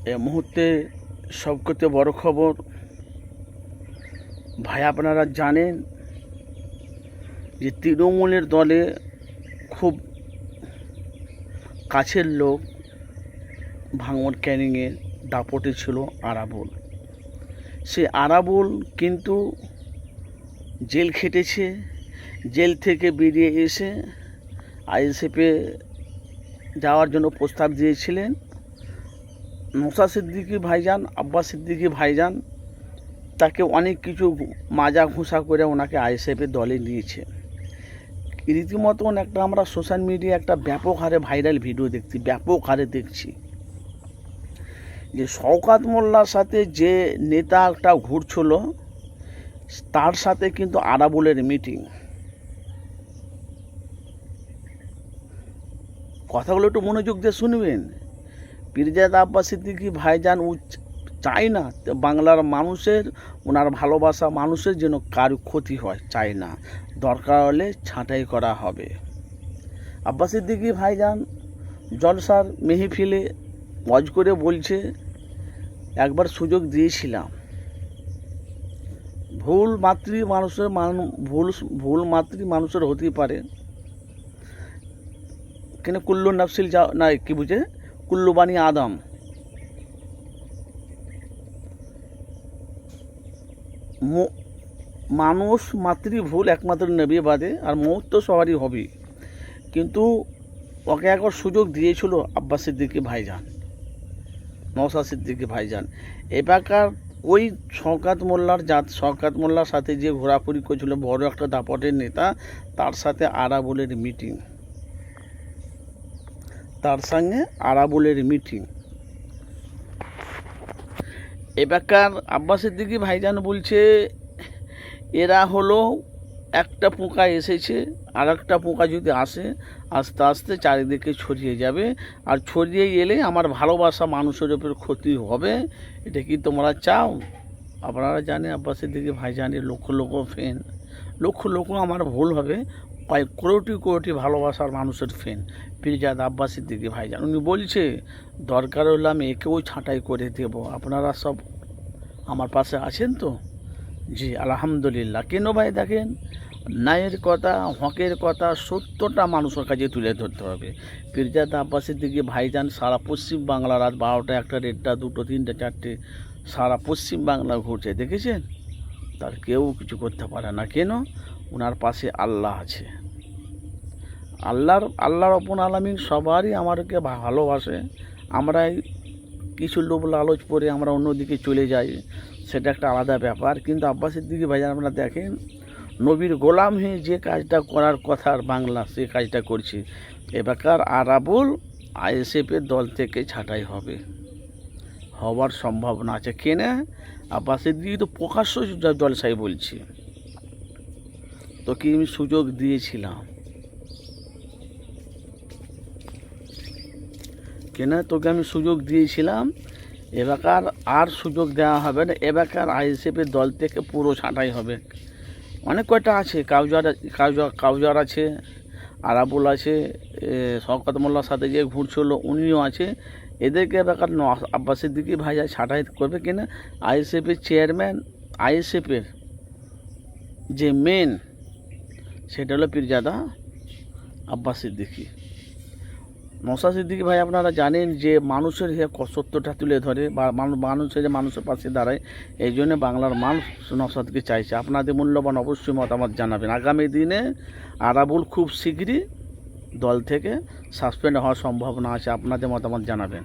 এই মুহূর্তে সবথেকে বড় খবর ভাই, আপনারা জানেন যে তৃণমূলের দলে খুব কাছের লোক ভাঙড় ক্যানিংয়ের দাপটে ছিল আরাবুল। সে আরাবুল কিন্তু জেল খেটেছে, জেল থেকে বেরিয়ে এসে আইএসএফে যাওয়ার জন্য প্রস্তাব দিয়েছিলেন। নওশাদ সিদ্দিকী ভাইজান, আব্বাস সিদ্দিকী ভাইজান তাকে অনেক কিছু মাজা ঘুষা করে ওনাকে আইএসএফের দলে নিয়েছে। রীতিমতন একটা আমরা সোশ্যাল মিডিয়ায় একটা ব্যাপক হারে ভাইরাল ভিডিও দেখছি, ব্যাপক হারে দেখছি যে শওকত মোল্লার সাথে যে নেতাটা ঘুরছিল তার সাথে কিন্তু আরাবুলের মিটিং। কথাগুলো একটু মনোযোগ দিয়ে শুনবেন। পীরজাদা আব্বাস সিদ্দিকী ভাইজান চায় না বাংলার মানুষের, ওনার ভালোবাসা মানুষের যেন কারো ক্ষতি হয়, চায় না। দরকার হলে ছাঁটাই করা হবে। আব্বাস সিদ্দিকী ভাইজান জলসার মেহফিলে ওয়াজ করে বলছে, একবার সুযোগ দিয়েছিলাম, ভুল মানুষের হতেই পারে, কেন কুল্লু নাফসিল না কি বুঝে কুল্লু বানি আদম। মানুষ ভুল একমাত্র নবী বাদে, আর মৌত তো সবারই হবে। কিন্তু ওকে একবার সুযোগ দিয়েছিল আব্বাস সিদ্দিকী ভাইজান, নওশাদ সিদ্দিকী ভাইজান। এবারকার ওই শওকত মোল্লার সাথে যে ঘোরাফুরি করছিল, বড় একটা দাপটের নেতা, তার সাথে আরাবুলের মিটিং, তার সঙ্গে আরাবুলের মিটিং। এবারকার আব্বাস সিদ্দিকী ভাইজান বলছে, এরা হলো একটা পোকা এসেছে, আর একটা পোকা যদি আসে আস্তে আস্তে চারিদিকে ছড়িয়ে যাবে, আর ছড়িয়ে এলে আমার ভালোবাসা মানুষের উপর ক্ষতি হবে। এটা কি তোমরা চাও? আপনারা জানেন আব্বাস সিদ্দিকী ভাইজানের লক্ষ ফ্যান, লক্ষ আমার ভুল হবে, প্রায় কোটি ভালোবাসার মানুষের ফ্যান পীরজাদা আব্বাস সিদ্দিকী ভাইজান। উনি বলছে, দরকার হলে আমি একেও ছাঁটাই করে দেব। আপনারা সব আমার পাশে আছেন তো? জি আলহামদুলিল্লাহ। কেন ভাই? দেখেন, ন্যায়ের কথা, হকের কথা, সত্যটা মানুষের কাছে তুলে ধরতে হবে। পীরজাদা আব্বাস সিদ্দিকী ভাইজান সারা পশ্চিম বাংলা, রাত 12টা, 1টা, 1টা, 2টো, 3টে, 4টে সারা পশ্চিম বাংলা ঘুরছে, দেখেছেন? তার কেউ কিছু করতে পারে না। কেন? ওনার পাশে আল্লাহ আছে। আল্লাহ রব্বুল আলামিন সবারই আমাদেরকে ভালোবাসে। আমরা কিছু লোভ লালচ পরে আমরা অন্যদিকে চলে যাই, সেটা একটা আলাদা ব্যাপার। কিন্তু আব্বাস সিদ্দিকী ভাইজান আপনারা দেখেন, নবীর গোলাম হয়ে যে কাজটা করার কথা বাংলা, সে কাজটা করছে। এবারকার আরাবুল আইএসএফের দল থেকে ছাঁটাই হওয়ার সম্ভাবনা আছে। কেন? আব্বাস সিদ্দিকী তো প্রকাশ্য জলসাই বলছে, তোকে আমি সুযোগ দিয়েছিলাম, কেন তোকে আমি সুযোগ দিয়েছিলাম, এবারকার আর সুযোগ দেওয়া হবে না। এবারকার আইএসএফের দল থেকে পুরো ছাঁটাই হবে। অনেক কয়টা আছে, কাউজার আছে, আরাবুল আছে, শওকত মোল্লার সাথে যে ঘুরছিল উনিও আছে। এদেরকে এবারকার আব্বাস সিদ্দিকী ভাইজান ছাঁটাই করবে। কিনা আইএসএফের চেয়ারম্যান, আইএসএফের যে মেন, সেটা হলো পীরজাদা আব্বাস সিদ্দিকী। নওশাদ সিদ্দিকী ভাই আপনারা জানেন যে মানুষের সত্যটা তুলে ধরে, বা মানুষের পাশে দাঁড়ায়। এই জন্য বাংলার মানুষ নওশাদকে চাইছে। আপনাদের মূল্যবান অবশ্যই মতামত জানাবেন। আগামী দিনে আরাবুল খুব শীঘ্রই দল থেকে সাসপেন্ড হওয়ার সম্ভাবনা আছে। আপনাদের মতামত জানাবেন।